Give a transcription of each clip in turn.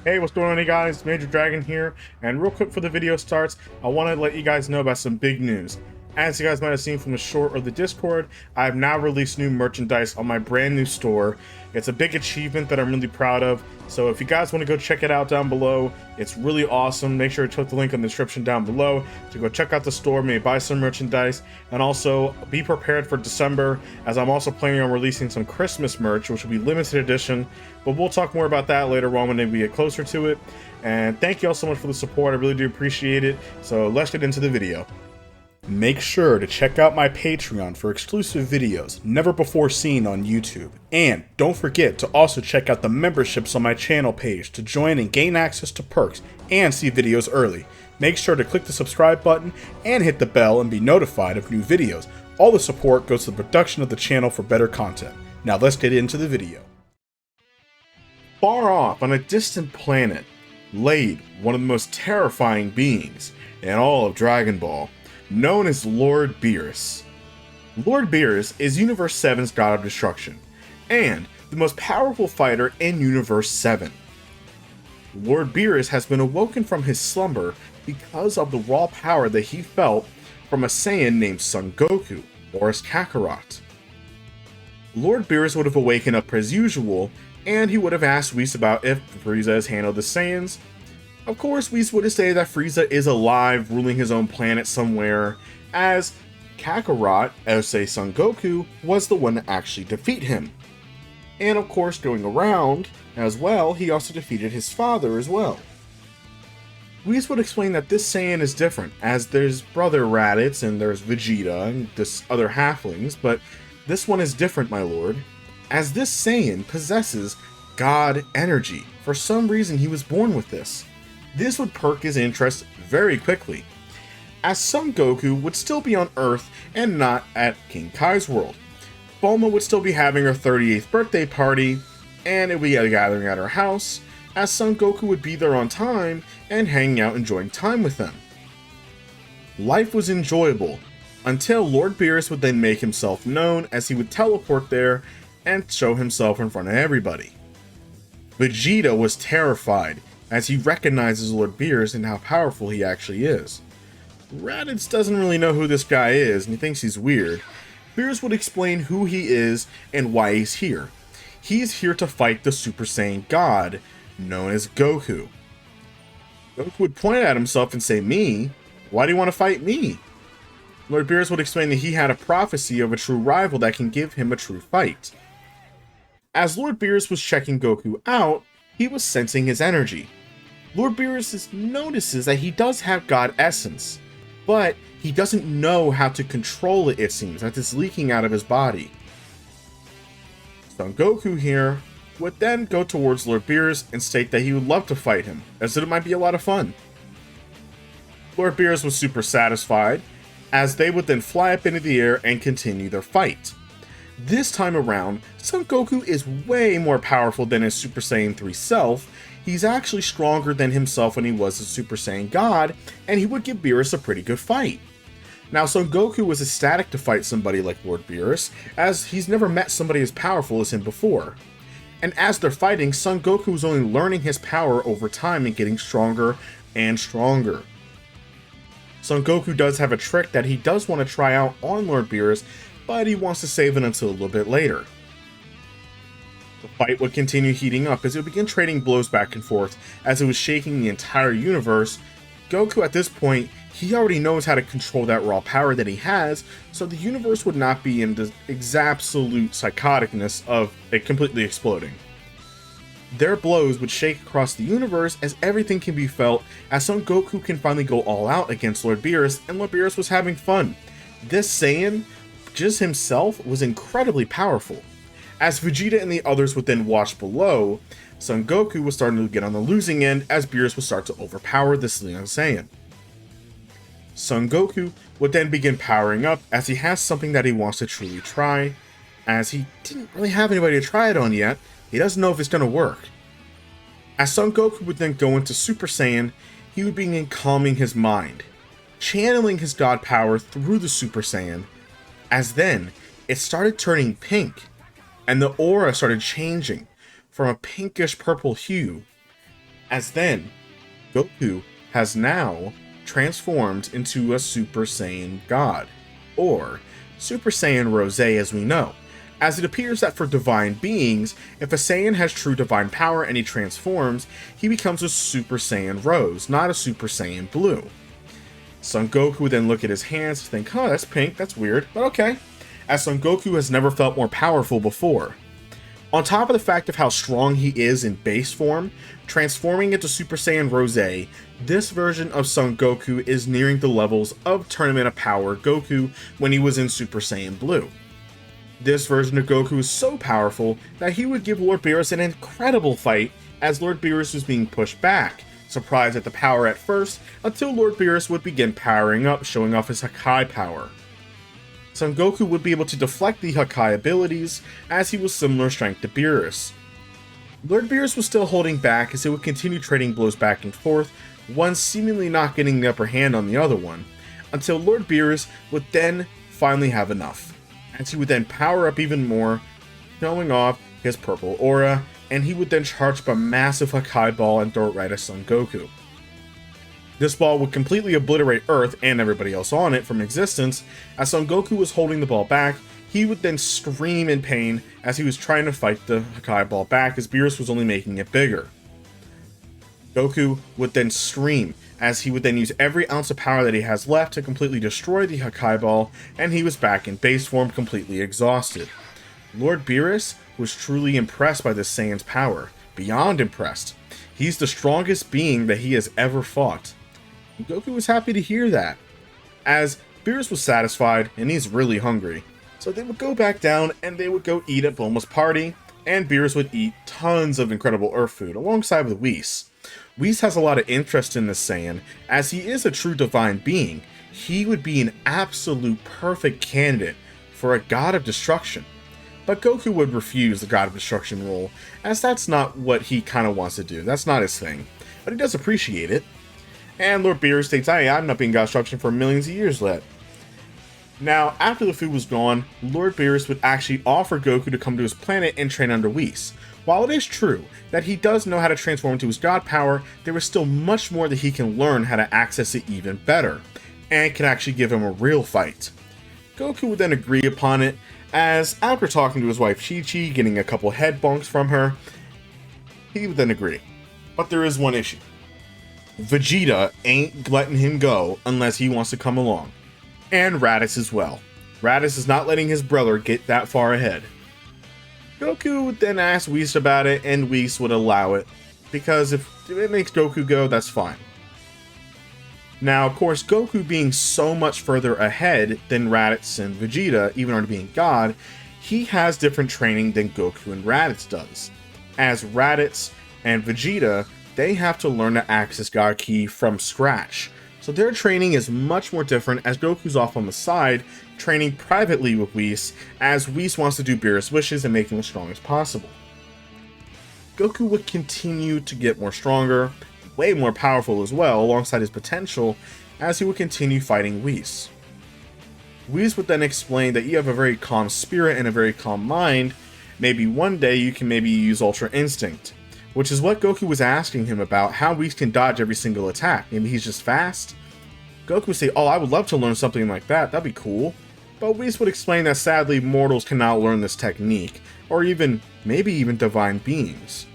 Hey, what's going on, you guys? Major Dragon here, and real quick before the video starts, I want to let you guys know about some big news. As you guys might have seen from the short or the Discord, I've now released new merchandise on my brand new store. It's a big achievement that I'm really proud of, so if you guys want to go check it out down below, it's really awesome. Make sure to click the link in the description down below to go check out the store, maybe buy some merchandise, and also be prepared for December, as I'm also planning on releasing some Christmas merch, which will be limited edition, but we'll talk more about that later on when we get closer to it. And thank you all so much for the support, I really do appreciate it. So let's get into the video. Make sure to check out my Patreon for exclusive videos never before seen on YouTube. And don't forget to also check out the memberships on my channel page to join and gain access to perks and see videos early. Make sure to click the subscribe button and hit the bell and be notified of new videos. All the support goes to the production of the channel for better content. Now let's get into the video. Far off on a distant planet laid one of the most terrifying beings in all of Dragon Ball, known as Lord Beerus. Lord Beerus is Universe 7's God of Destruction, and the most powerful fighter in Universe 7. Lord Beerus has been awoken from his slumber because of the raw power that he felt from a Saiyan named Son Goku, or as Kakarot. Lord Beerus would have awakened up as usual, and he would have asked Whis about if Frieza has handled the Saiyans. Of course, Whis would have said that Frieza is alive, ruling his own planet somewhere, as Kakarot, aka Son Goku, was the one to actually defeat him. And of course, going around as well, he also defeated his father as well. Whis would explain that this Saiyan is different, as there's brother Raditz and there's Vegeta and this other halflings, but this one is different, my lord, as this Saiyan possesses God energy. For some reason, he was born with this. This would perk his interest very quickly, as Son Goku would still be on Earth and not at King Kai's world. Bulma would still be having her 38th birthday party, and it would be a gathering at her house, as Son Goku would be there on time and hanging out enjoying time with them. Life was enjoyable, until Lord Beerus would then make himself known, as he would teleport there and show himself in front of everybody. Vegeta was terrified, as he recognizes Lord Beerus and how powerful he actually is. Raditz doesn't really know who this guy is, and he thinks he's weird. Beerus would explain who he is and why he's here. He's here to fight the Super Saiyan God, known as Goku. Goku would point at himself and say, "Me? Why do you want to fight me?" Lord Beerus would explain that he had a prophecy of a true rival that can give him a true fight. As Lord Beerus was checking Goku out, he was sensing his energy. Lord Beerus notices that he does have God Essence, but he doesn't know how to control it, it seems, as it's leaking out of his body. Son Goku here would then go towards Lord Beerus and state that he would love to fight him, as it might be a lot of fun. Lord Beerus was super satisfied, as they would then fly up into the air and continue their fight. This time around, Son Goku is way more powerful than his Super Saiyan 3 self. He's actually stronger than himself when he was a Super Saiyan God, and he would give Beerus a pretty good fight. Now, Son Goku was ecstatic to fight somebody like Lord Beerus, as he's never met somebody as powerful as him before. And as they're fighting, Son Goku is only learning his power over time and getting stronger and stronger. Son Goku does have a trick that he does want to try out on Lord Beerus, but he wants to save it until a little bit later. The fight would continue heating up as it would begin trading blows back and forth as it was shaking the entire universe. Goku at this point, he already knows how to control that raw power that he has, so the universe would not be in the absolute psychoticness of it completely exploding. Their blows would shake across the universe as everything can be felt, as Son Goku can finally go all out against Lord Beerus, and Lord Beerus was having fun. This Saiyan, just himself, was incredibly powerful. As Vegeta and the others would then watch below, Son Goku was starting to get on the losing end as Beerus would start to overpower this young Saiyan. Son Goku would then begin powering up as he has something that he wants to truly try, as he didn't really have anybody to try it on yet. He doesn't know if it's going to work. As Son Goku would then go into Super Saiyan, he would begin calming his mind, channeling his god power through the Super Saiyan, as then it started turning pink, and the aura started changing from a pinkish purple hue, as then Goku has now transformed into a Super Saiyan God, or Super Saiyan Rosé as we know, as it appears that for divine beings, if a Saiyan has true divine power and he transforms, he becomes a Super Saiyan Rose, not a Super Saiyan Blue. Son Goku would then look at his hands and think, huh, that's pink, that's weird, but okay, as Son Goku has never felt more powerful before. On top of the fact of how strong he is in base form, transforming into Super Saiyan Rosé, this version of Son Goku is nearing the levels of Tournament of Power Goku when he was in Super Saiyan Blue. This version of Goku is so powerful that he would give Lord Beerus an incredible fight as Lord Beerus was being pushed back, surprised at the power at first, until Lord Beerus would begin powering up, showing off his Hakai power. Son Goku would be able to deflect the Hakai abilities, as he was similar strength to Beerus. Lord Beerus was still holding back as he would continue trading blows back and forth, one seemingly not getting the upper hand on the other one, until Lord Beerus would then finally have enough, as he would then power up even more, showing off his purple aura, and he would then charge up a massive Hakai ball and throw it right at Son Goku. This ball would completely obliterate Earth and everybody else on it from existence. As Son Goku was holding the ball back, he would then scream in pain as he was trying to fight the Hakai ball back, as Beerus was only making it bigger. Goku would then scream as he would then use every ounce of power that he has left to completely destroy the Hakai ball, and he was back in base form, completely exhausted. Lord Beerus was truly impressed by this Saiyan's power, beyond impressed. He's the strongest being that he has ever fought. Goku was happy to hear that, as Beerus was satisfied and he's really hungry. So they would go back down and they would go eat at Bulma's party, and Beerus would eat tons of incredible Earth food alongside with Whis. Whis has a lot of interest in this Saiyan, as he is a true divine being. He would be an absolute perfect candidate for a God of Destruction. But Goku would refuse the God of Destruction role, as that's not what he kind of wants to do. That's not his thing. But he does appreciate it. And Lord Beerus states, hey, I'm not being God of Destruction for millions of years yet. Now, after the food was gone, Lord Beerus would actually offer Goku to come to his planet and train under Whis. While it is true that he does know how to transform into his God power, there is still much more that he can learn how to access it even better, and can actually give him a real fight. Goku would then agree upon it, as after talking to his wife Chi-Chi, getting a couple head bonks from her, he would then agree. But there is one issue. Vegeta ain't letting him go unless he wants to come along. And Raditz as well. Raditz is not letting his brother get that far ahead. Goku would then ask Whis about it, and Whis would allow it, because if it makes Goku go, that's fine. Now, of course, Goku being so much further ahead than Raditz and Vegeta, even already being God, he has different training than Goku and Raditz does. As Raditz and Vegeta, they have to learn to access God Ki from scratch. So their training is much more different, as Goku's off on the side, training privately with Whis, as Whis wants to do Beerus' wishes and make him as strong as possible. Goku would continue to get more stronger, way more powerful as well, alongside his potential, as he would continue fighting Whis. Whis would then explain that you have a very calm spirit and a very calm mind. Maybe one day you can maybe use Ultra Instinct, which is what Goku was asking him about, how Whis can dodge every single attack. Maybe he's just fast? Goku would say, oh, I would love to learn something like that, that'd be cool. But Whis would explain that sadly mortals cannot learn this technique, or maybe even divine beings.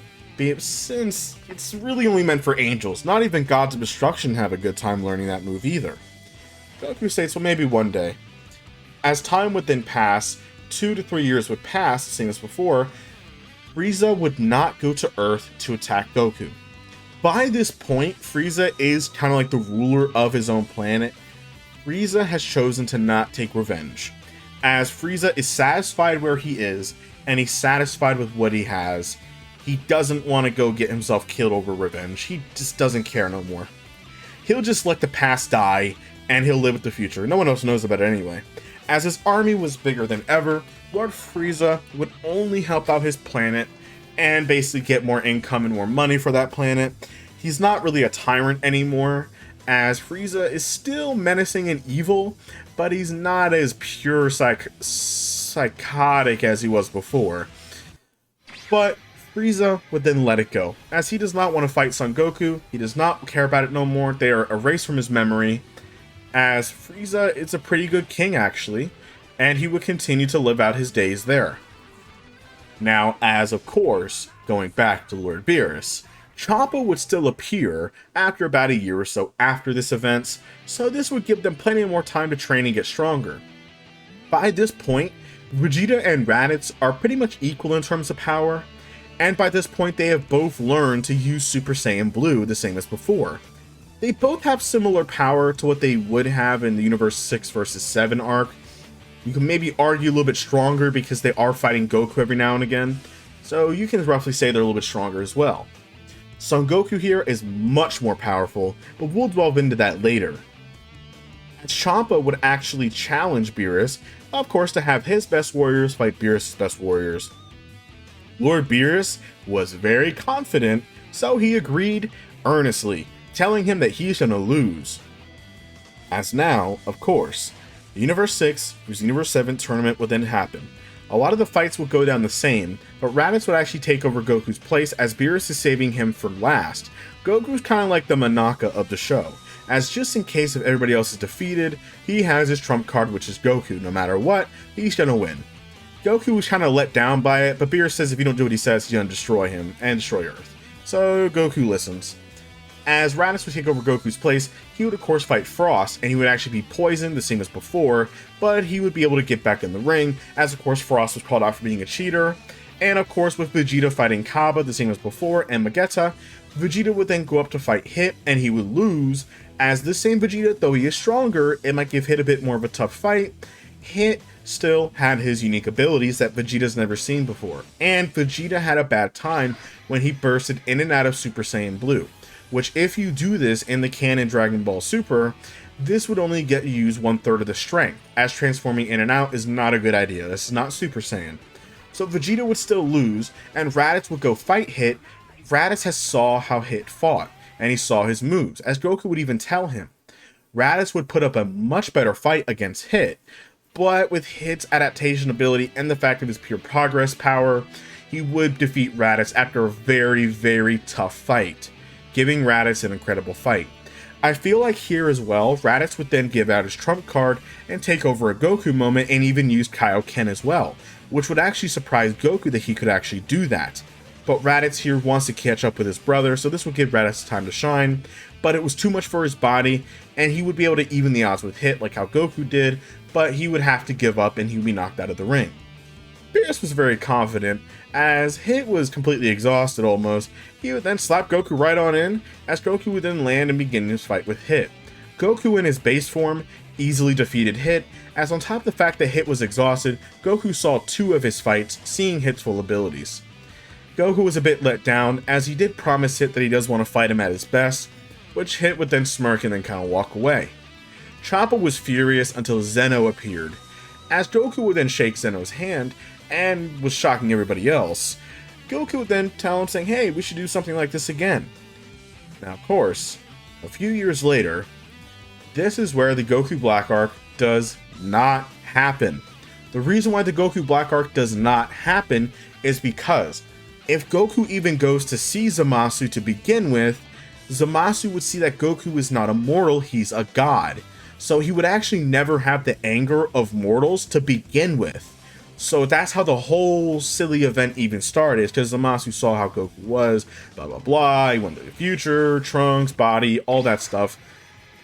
Since it's really only meant for angels, not even gods of destruction have a good time learning that move either. Goku states, well, maybe one day. As time would then pass, 2 to 3 years would pass, same as before, Frieza would not go to Earth to attack Goku. By this point, Frieza is kind of like the ruler of his own planet. Frieza has chosen to not take revenge, as Frieza is satisfied where he is, and he's satisfied with what he has. He doesn't want to go get himself killed over revenge. He just doesn't care no more. He'll just let the past die, and he'll live with the future. No one else knows about it anyway. As his army was bigger than ever, Lord Frieza would only help out his planet and basically get more income and more money for that planet. He's not really a tyrant anymore, as Frieza is still menacing and evil, but he's not as pure psychotic as he was before. But Frieza would then let it go, as he does not want to fight Son Goku, he does not care about it no more, they are erased from his memory, as Frieza is a pretty good king actually, and he would continue to live out his days there. Now, as of course, going back to Lord Beerus, Champa would still appear after about a year or so after this event, so this would give them plenty more time to train and get stronger. By this point, Vegeta and Raditz are pretty much equal in terms of power, and by this point they have both learned to use Super Saiyan Blue the same as before. They both have similar power to what they would have in the Universe 6 vs 7 arc. You can maybe argue a little bit stronger because they are fighting Goku every now and again, so you can roughly say they're a little bit stronger as well. Son Goku here is much more powerful, but we'll delve into that later. Champa would actually challenge Beerus, of course, to have his best warriors fight Beerus' best warriors. Lord Beerus was very confident, so he agreed earnestly, telling him that he's gonna lose. As now, of course, the Universe 6 vs Universe 7 tournament would then happen. A lot of the fights would go down the same, but Raditz would actually take over Goku's place as Beerus is saving him for last. Goku's kind of like the Manaka of the show, as just in case if everybody else is defeated, he has his trump card, which is Goku. No matter what, he's gonna win. Goku was kind of let down by it, but Beerus says if you don't do what he says, he's gonna destroy him and destroy Earth. So Goku listens. As Raditz would take over Goku's place, he would of course fight Frost, and he would actually be poisoned the same as before, but he would be able to get back in the ring, as of course Frost was called out for being a cheater. And of course with Vegeta fighting Kaba the same as before, and Vegeta, Vegeta would then go up to fight Hit, and he would lose, as this same Vegeta, though he is stronger, it might give Hit a bit more of a tough fight. Hit still had his unique abilities that Vegeta's never seen before, and Vegeta had a bad time when he bursted in and out of Super Saiyan Blue, which if you do this in the canon Dragon Ball Super, this would only get you use 1/3 of the strength, as transforming in and out is not a good idea. This is not Super Saiyan. So Vegeta would still lose, and Raditz would go fight Hit. Raditz has saw how Hit fought, and he saw his moves, as Goku would even tell him. Raditz would put up a much better fight against Hit, but with Hit's adaptation ability and the fact of his pure progress power, he would defeat Raditz after a very, very tough fight, giving Raditz an incredible fight. I feel like here as well, Raditz would then give out his trump card and take over a Goku moment and even use Kaioken as well, which would actually surprise Goku that he could actually do that. But Raditz here wants to catch up with his brother, so this would give Raditz time to shine, but it was too much for his body, and he would be able to even the odds with Hit like how Goku did, but he would have to give up and he would be knocked out of the ring. Beerus was very confident, as Hit was completely exhausted almost. He would then slap Goku right on in, as Goku would then land and begin his fight with Hit. Goku in his base form easily defeated Hit, as on top of the fact that Hit was exhausted, Goku saw 2 of his fights, seeing Hit's full abilities. Goku was a bit let down, as he did promise Hit that he does want to fight him at his best, which Hit would then smirk and then kind of walk away. Champa was furious until Zeno appeared, as Goku would then shake Zeno's hand, and was shocking everybody else. Goku would then tell him saying, hey, we should do something like this again. Now of course, a few years later, this is where the Goku Black Arc does not happen. The reason why the Goku Black Arc does not happen is because if Goku even goes to see Zamasu to begin with, Zamasu would see that Goku is not a mortal, he's a god. So he would actually never have the anger of mortals to begin with. So that's how the whole silly event even started, because Zamasu saw how Goku was, blah blah blah, he went to the future, Trunks, body, all that stuff.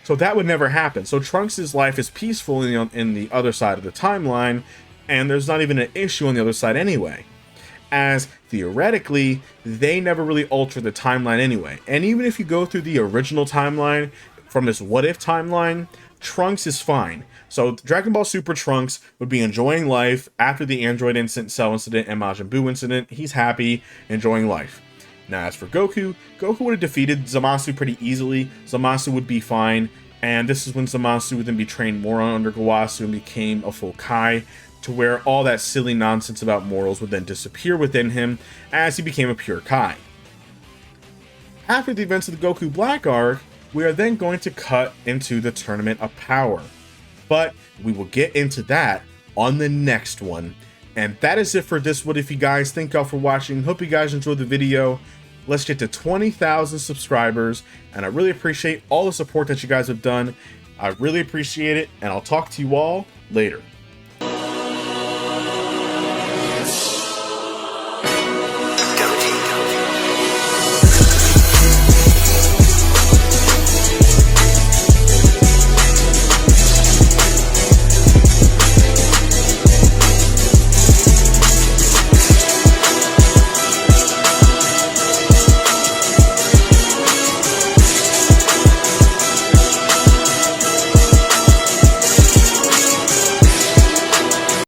So that would never happen. So Trunks' life is peaceful in the other side of the timeline, and there's not even an issue on the other side anyway. As theoretically, they never really alter the timeline anyway. And even if you go through the original timeline, from this what if timeline, Trunks is fine. So Dragon Ball Super Trunks would be enjoying life after the Android incident, Cell incident, and Majin Buu incident. He's happy, enjoying life. Now as for Goku, Goku would have defeated Zamasu pretty easily. Zamasu would be fine, and this is when Zamasu would then be trained more under GOKU'S and became a full Kai, to where all that silly nonsense about mortals would then disappear within him as he became a pure Kai. After the events of the Goku Black Arc, we are then going to cut into the Tournament of Power. But we will get into that on the next one. And that is it for this What If You guys. Thank y'all for watching. Hope you guys enjoyed the video. Let's get to 20,000 subscribers, and I really appreciate all the support that you guys have done. I really appreciate it, and I'll talk to you all later.